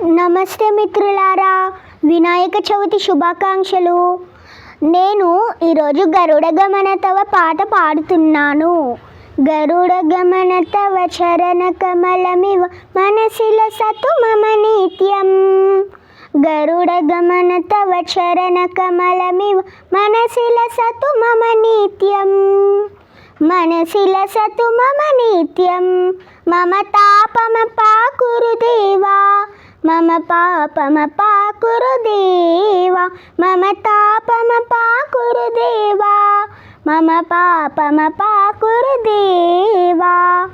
నమస్తే మిత్రులారా, వినాయక చవితి శుభాకాంక్షలు. నేను ఈరోజు గరుడ గమన తవ పాట పాడుతున్నాను. గరుడ గమన తవ చరణ కమలమివ మనసిల సతు మమ నిత్యం. గరుడ గమన తవ చరణ కమలమివ మనసిల సతు మమ నిత్యం. మనసిల సతు మమ నిత్యం. మమ తాపమ పాకురు దేవా, మమ పాపమ పాకురు దేవా, మమ తాపమ పాకురు దేవా, మమ పాపమ పాకురు దేవా.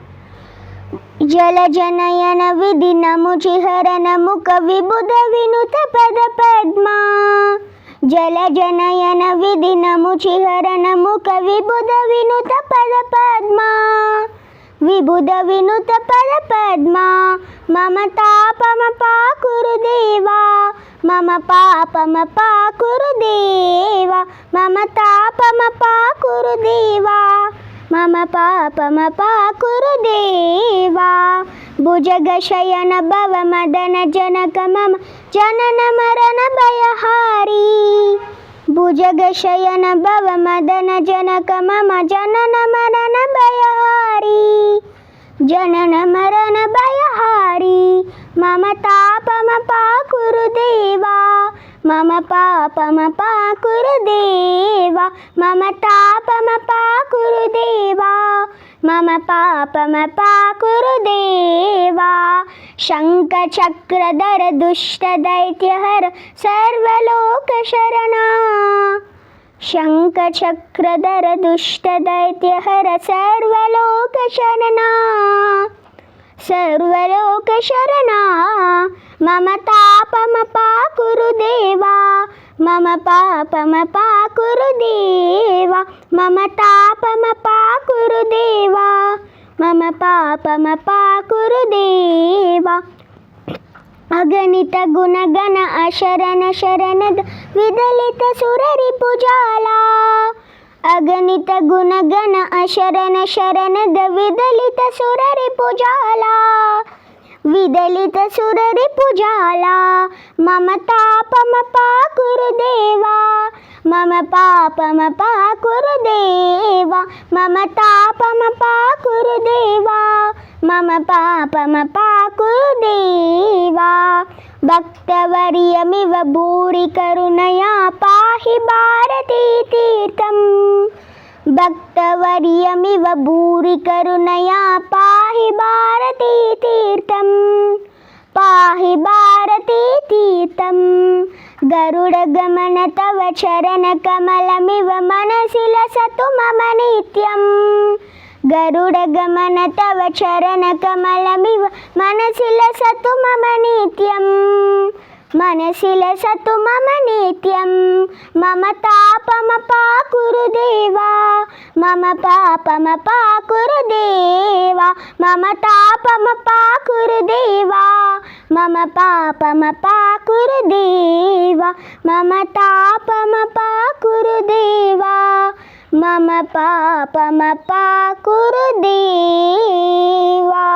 జలజనయన విధినము చిహరణ ముఖ విబుధ వినుత పద పద్మా. జలజనయన విధినము చిహరణ ముఖ విబుధ వినుత పద పద్మా. విబుధ వినుత పద పద్మా. మమ తాపమ పాకురు దేవా, మమ పాపమ పాకురు దేవా, మమ తాపమ పాకురు దేవా, మమ పాపమ పాకురు దేవా. భుజగ శయన భవ మదన జనక మమ జనన మరణ భయహారీ. భుజగ శయన భవ మదన జనక మమ జనన మరణ భయహారీ. జనన మరణ భయహారీ. మమ తాపమ పాకురు దేవా, మమ పాపమ పాకురు దేవా, మమ తాపమ పాకురు దేవా, మమ పాపమ పాకురు దేవా. శంఖ చక్రధర దుష్ట దైత్యహర సర్వలోక శరణా. శంఖ చక్రధర దుష్ట దైత్యహర సర్వలోక శరణా. సర్వలోక శరణా. మమ తాపమ పాకురు దేవా, మమ పాపమ పాకురు దేవా, మమ తాపమ పాకురు దేవా, మమ పాపమ పాకురు దేవా. అగణిత గుణగణ అశరణ శరణద విదలిత సురరి భుజాలా. అగణిత గుణగణ అశరణ శరణద విదలిత సురరి భుజాలా. విదలిత సురరి భుజాలా. మమ తాపమ పాకురు దేవా, మమ పాపమ పాకురు దేవా, మమ తాపమ పాకురు దేవా, మమ పాపమ పాకురు దేవా. భక్తవర్యమివ భూరి కరుణయా పాహి భారతీ తీర్థం. భక్తవర్యమివ భూరి కరుణయా పాహి భారతీ తీర్థం. పాహి భారతీ తీర్థం. గరుడ గమన తవ చరణ కమలమివ మనసిల సతు మమ నిత్యం. గరుడ గమన తవ చరణ కమలమివ మనసిల సతు మమ నిత్యం. మనసిల సతు మమ నిత్యం. మమ తాపమ పాకురు దేవా, మమ పాపమ పాకురు దేవా, మమ తాపమ పాకురు దేవా, మమ పాపమ పాకురు దేవా, మమ తాపమ పాకురు దేవా, మమ పాపమ పాకురు దేవా.